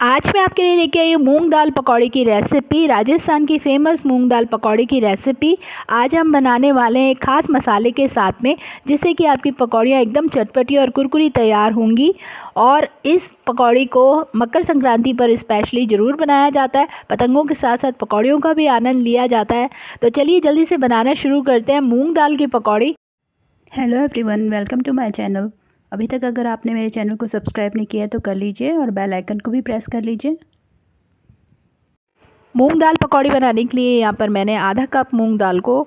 आज मैं आपके लिए लेके आई हूँ मूंग दाल पकौड़ी की रेसिपी। राजस्थान की फेमस मूंग दाल पकौड़ी की रेसिपी आज हम बनाने वाले हैं एक खास मसाले के साथ में, जिससे कि आपकी पकौड़ियाँ एकदम चटपटी और कुरकुरी तैयार होंगी। और इस पकौड़ी को मकर संक्रांति पर स्पेशली ज़रूर बनाया जाता है। पतंगों के साथ साथ पकौड़ियों का भी आनंद लिया जाता है। तो चलिए जल्दी से बनाना शुरू करते हैं मूँग दाल की पकौड़ी। Hello everyone, welcome to my channel. अभी तक अगर आपने मेरे चैनल को सब्सक्राइब नहीं किया तो कर लीजिए और बेल आइकन को भी प्रेस कर लीजिए। मूंग दाल पकौड़ी बनाने के लिए यहाँ पर मैंने आधा कप मूंग दाल को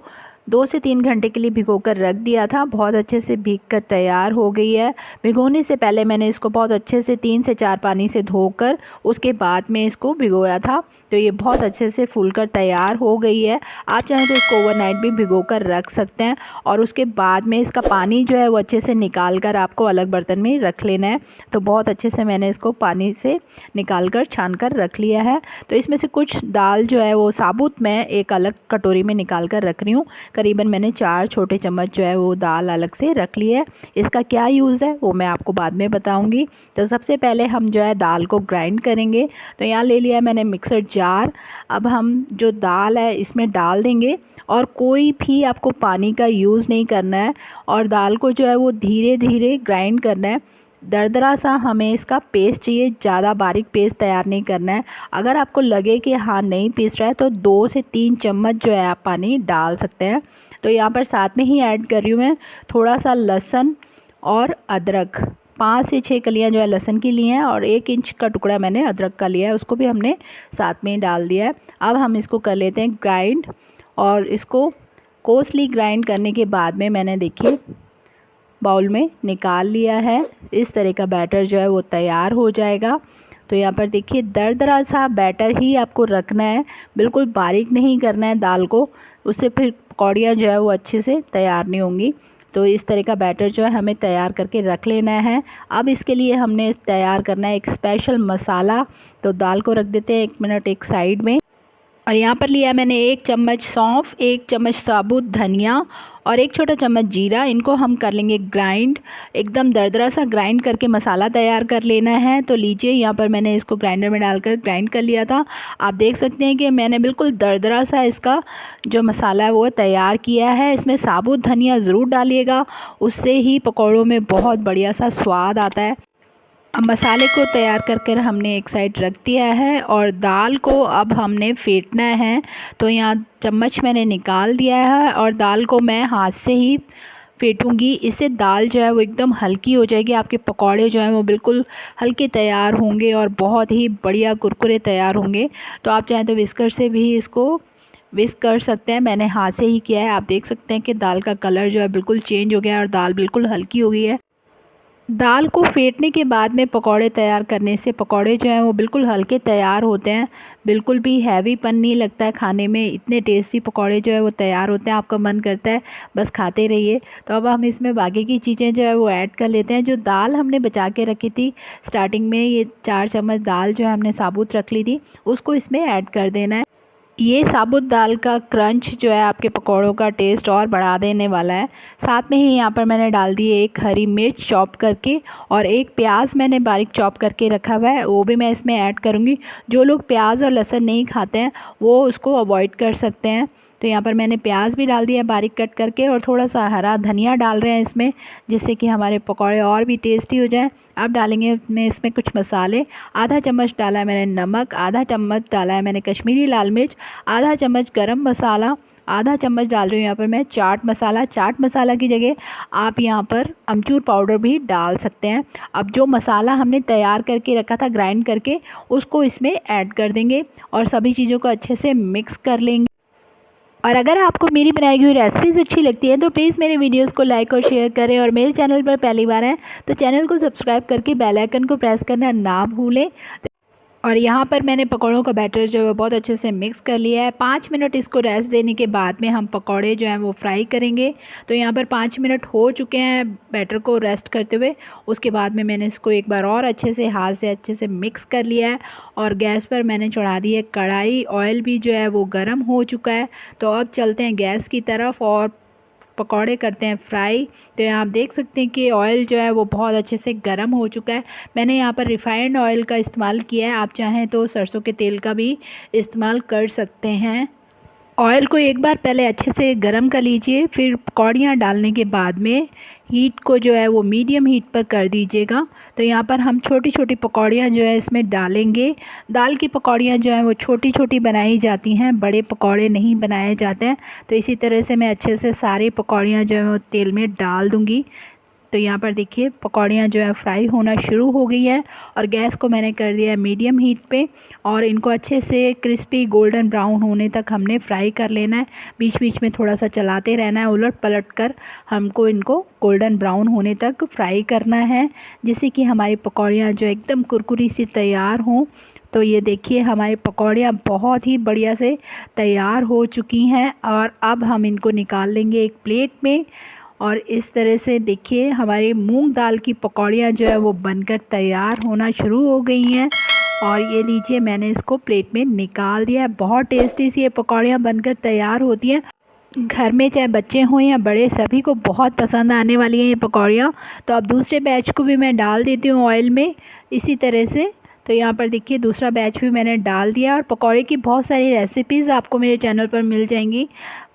2 से 3 घंटे के लिए भिगोकर रख दिया था। बहुत अच्छे से भीग कर तैयार हो गई है। भिगोने से पहले मैंने इसको बहुत अच्छे से 3 से 4 पानी से धोकर उसके बाद में इसको भिगोया था। तो ये बहुत अच्छे से फूलकर तैयार हो गई है। आप चाहें तो इसको ओवरनाइट भी भिगोकर रख सकते हैं और उसके बाद में इसका पानी जो है वो अच्छे से निकाल कर आपको अलग बर्तन में रख लेना है। तो बहुत अच्छे से मैंने इसको पानी से निकाल कर छान कर रख लिया है। तो इसमें से कुछ दाल जो है वो साबुत मैं एक अलग कटोरी में निकाल कर रख रही हूँ। करीबन मैंने 4 छोटे चम्मच जो है वो दाल अलग से रख ली है। इसका क्या यूज़ है वो मैं आपको बाद में बताऊँगी। तो सबसे पहले हम जो है दाल को ग्राइंड करेंगे। तो यहाँ ले लिया है मैंने मिक्सर जार। अब हम जो दाल है इसमें डाल देंगे और कोई भी आपको पानी का यूज़ नहीं करना है और दाल को जो है वो धीरे धीरे ग्राइंड करना है। दरदरा सा हमें इसका पेस्ट चाहिए, ज़्यादा बारीक पेस्ट तैयार नहीं करना है। अगर आपको लगे कि हाँ नहीं पीस रहा है तो 2 से 3 चम्मच जो है आप पानी डाल सकते हैं। तो यहाँ पर साथ में ही ऐड कर रही हूँ मैं थोड़ा सा लहसुन और अदरक। 5 से 6 कलियाँ जो है लहसुन की ली हैं और 1 इंच का टुकड़ा मैंने अदरक का लिया है, उसको भी हमने साथ में ही डाल दिया है। अब हम इसको कर लेते हैं ग्राइंड और इसको कोसली ग्राइंड करने के बाद में मैंने देखिए बाउल में निकाल लिया है। इस तरह का बैटर जो है वो तैयार हो जाएगा। तो यहाँ पर देखिए दरदरा सा बैटर ही आपको रखना है, बिल्कुल बारीक नहीं करना है दाल को, उससे फिर पकौड़ियाँ जो है वो अच्छे से तैयार नहीं होंगी। तो इस तरह का बैटर जो है हमें तैयार करके रख लेना है। अब इसके लिए हमने तैयार करना है एक स्पेशल मसाला। तो दाल को रख देते हैं 1 मिनट एक साइड में। और यहाँ पर लिया मैंने 1 चम्मच सौंफ, 1 चम्मच साबुत धनिया और 1 छोटा चम्मच जीरा। इनको हम कर लेंगे ग्राइंड, एकदम दरदरा सा ग्राइंड करके मसाला तैयार कर लेना है। तो लीजिए यहाँ पर मैंने इसको ग्राइंडर में डालकर ग्राइंड कर लिया था। आप देख सकते हैं कि मैंने बिल्कुल दरदरा सा इसका जो मसाला है वो तैयार किया है। इसमें साबुत धनिया ज़रूर डालिएगा, उससे ही पकौड़ों में बहुत बढ़िया सा स्वाद आता है। अब मसाले को तैयार कर हमने एक साइड रख दिया है और दाल को अब हमने फेंटना है। तो यहाँ चम्मच मैंने निकाल दिया है और दाल को मैं हाथ से ही फेंटूंगी। इससे दाल जो है वो एकदम हल्की हो जाएगी। आपके पकौड़े जो हैं वो बिल्कुल हल्के तैयार होंगे और बहुत ही बढ़िया कुरकुरे तैयार होंगे। तो आप चाहें तो विस्कर से भी इसको विस्क कर सकते हैं। मैंने हाथ से ही किया है। आप देख सकते हैं कि दाल का कलर जो है बिल्कुल चेंज हो गया है और दाल बिल्कुल हल्की हो गई है। दाल को फेंटने के बाद में पकौड़े तैयार करने से पकौड़े जो हैं वो बिल्कुल हल्के तैयार होते हैं, बिल्कुल भी हैवीपन नहीं लगता है खाने में। इतने टेस्टी पकौड़े जो है वो तैयार होते हैं, आपका मन करता है बस खाते रहिए। तो अब हम इसमें बाकी की चीज़ें जो है वो ऐड कर लेते हैं। जो दाल हमने बचा के रखी थी स्टार्टिंग में, ये 4 चम्मच दाल जो है हमने साबुत रख ली थी, उसको इसमें ऐड कर देना है। ये साबुत दाल का क्रंच जो है आपके पकौड़ों का टेस्ट और बढ़ा देने वाला है। साथ में ही यहाँ पर मैंने डाल दी है 1 हरी मिर्च चॉप करके और 1 प्याज मैंने बारीक चॉप करके रखा हुआ है, वो भी मैं इसमें ऐड करूँगी। जो लोग प्याज और लहसुन नहीं खाते हैं वो उसको अवॉइड कर सकते हैं। तो यहाँ पर मैंने प्याज भी डाल दिया बारीक कट करके और थोड़ा सा हरा धनिया डाल रहे हैं इसमें, जिससे कि हमारे पकौड़े और भी टेस्टी हो जाएं। अब डालेंगे इसमें कुछ मसाले। आधा चम्मच डाला है मैंने नमक, आधा चम्मच डाला है मैंने कश्मीरी लाल मिर्च, आधा चम्मच गरम मसाला, आधा चम्मच डाल रही हूँ यहाँ पर मैं चाट मसाला। चाट मसाला की जगह आप यहाँ पर अमचूर पाउडर भी डाल सकते हैं। अब जो मसाला हमने तैयार करके रखा था ग्राइंड करके, उसको इसमें ऐड कर देंगे और सभी चीज़ों को अच्छे से मिक्स कर लेंगे। और अगर आपको मेरी बनाई हुई रेसिपीज़ अच्छी लगती है तो प्लीज़ मेरे वीडियोस को लाइक और शेयर करें और मेरे चैनल पर पहली बार हैं तो चैनल को सब्सक्राइब करके बेल आइकन को प्रेस करना ना भूलें। और यहाँ पर मैंने पकौड़ों का बैटर जो है बहुत अच्छे से मिक्स कर लिया है। 5 मिनट इसको रेस्ट देने के बाद में हम पकौड़े जो हैं वो फ्राई करेंगे। तो यहाँ पर 5 मिनट हो चुके हैं बैटर को रेस्ट करते हुए। उसके बाद में मैंने इसको एक बार और अच्छे से हाथ से अच्छे से मिक्स कर लिया है और गैस पर मैंने चढ़ा दी है कढ़ाई। ऑयल भी जो है वो गर्म हो चुका है। तो अब चलते हैं गैस की तरफ और पकौड़े करते हैं फ्राई। तो यहाँ आप देख सकते हैं कि ऑयल जो है वो बहुत अच्छे से गर्म हो चुका है। मैंने यहाँ पर रिफ़ाइंड ऑयल का इस्तेमाल किया है, आप चाहें तो सरसों के तेल का भी इस्तेमाल कर सकते हैं। ऑयल को एक बार पहले अच्छे से गरम कर लीजिए, फिर पकौड़ियाँ डालने के बाद में हीट को जो है वो मीडियम हीट पर कर दीजिएगा। तो यहाँ पर हम छोटी छोटी पकौड़ियाँ जो है इसमें डालेंगे। दाल की पकौड़ियाँ जो हैं वो छोटी छोटी बनाई जाती हैं, बड़े पकौड़े नहीं बनाए जाते हैं। तो इसी तरह से मैं अच्छे से सारी पकौड़ियाँ जो है वो तेल में डाल दूँगी। तो यहाँ पर देखिए पकौड़ियाँ जो है फ्राई होना शुरू हो गई है और गैस को मैंने कर दिया है मीडियम हीट पे और इनको अच्छे से क्रिस्पी गोल्डन ब्राउन होने तक हमने फ्राई कर लेना है। बीच बीच में थोड़ा सा चलाते रहना है, उलट पलट कर हमको इनको गोल्डन ब्राउन होने तक फ्राई करना है, जिससे कि हमारी पकौड़ियाँ जो एकदम कुरकुरी सी तैयार हों। तो ये देखिए हमारी पकौड़ियाँ बहुत ही बढ़िया से तैयार हो चुकी हैं और अब हम इनको निकाल लेंगे एक प्लेट में। और इस तरह से देखिए हमारी मूंग दाल की पकौड़ियाँ जो है वो बनकर तैयार होना शुरू हो गई हैं। और ये लीजिए मैंने इसको प्लेट में निकाल दिया है। बहुत टेस्टी सी ये पकौड़ियाँ बनकर तैयार होती हैं। घर में चाहे बच्चे हों या बड़े, सभी को बहुत पसंद आने वाली हैं ये पकौड़ियाँ। तो अब दूसरे बैच को भी मैं डाल देती हूँ ऑयल में इसी तरह से। तो यहाँ पर देखिए दूसरा बैच भी मैंने डाल दिया और पकौड़े की बहुत सारी रेसिपीज़ आपको मेरे चैनल पर मिल जाएंगी।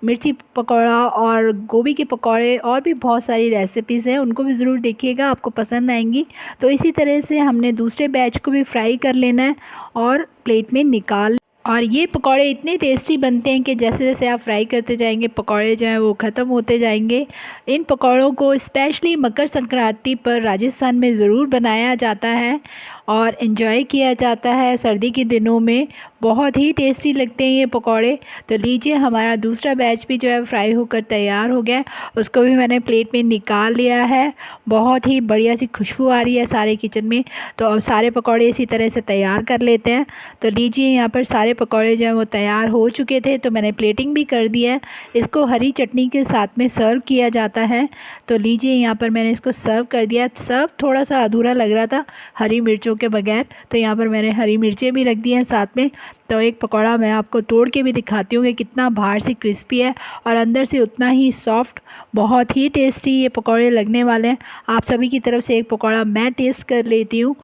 मिर्ची पकौड़ा और गोभी के पकौड़े और भी बहुत सारी रेसिपीज़ हैं, उनको भी ज़रूर देखिएगा, आपको पसंद आएंगी। तो इसी तरह से हमने दूसरे बैच को भी फ्राई कर लेना है और प्लेट में निकाल। और ये पकौड़े इतने टेस्टी बनते हैं कि जैसे जैसे आप फ्राई करते जाएंगे पकौड़े जो हैं वो ख़त्म होते जाएंगे। इन पकौड़ों को स्पेशली मकर संक्रांति पर राजस्थान में ज़रूर बनाया जाता है और इन्जॉय किया जाता है सर्दी के दिनों में। बहुत ही टेस्टी लगते हैं ये पकौड़े। तो लीजिए हमारा दूसरा बैच भी जो है फ्राई होकर तैयार हो गया, उसको भी मैंने प्लेट में निकाल लिया है। बहुत ही बढ़िया सी खुशबू आ रही है सारे किचन में। तो अब सारे पकौड़े इसी तरह से तैयार कर लेते हैं। तो लीजिए यहाँ पर सारे पकौड़े जो हैं वो तैयार हो चुके थे, तो मैंने प्लेटिंग भी कर दी है। इसको हरी चटनी के साथ में सर्व किया जाता है। तो लीजिए यहाँ पर मैंने इसको सर्व कर दिया। सर्व थोड़ा सा अधूरा लग रहा था हरी मिर्चों के बगैर, तो यहाँ पर मैंने हरी मिर्चें भी रख दी हैं साथ में। तो एक पकौड़ा मैं आपको तोड़ के भी दिखाती हूँ कि कितना बाहर से क्रिस्पी है और अंदर से उतना ही सॉफ्ट। बहुत ही टेस्टी ये पकौड़े लगने वाले हैं। आप सभी की तरफ से एक पकौड़ा मैं टेस्ट कर लेती हूँ।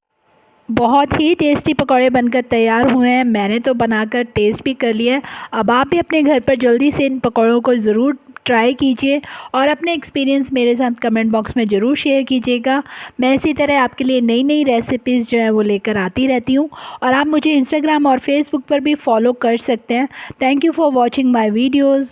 बहुत ही टेस्टी पकौड़े बनकर तैयार हुए हैं, मैंने तो बनाकर टेस्ट भी कर लिया है। अब आप भी अपने घर पर जल्दी से इन पकौड़ों को ज़रूर ट्राई कीजिए और अपने एक्सपीरियंस मेरे साथ कमेंट बॉक्स में ज़रूर शेयर कीजिएगा। मैं इसी तरह आपके लिए नई नई रेसिपीज़ जो है वो लेकर आती रहती हूँ और आप मुझे इंस्टाग्राम और फेसबुक पर भी फॉलो कर सकते हैं। Thank you for watching my videos.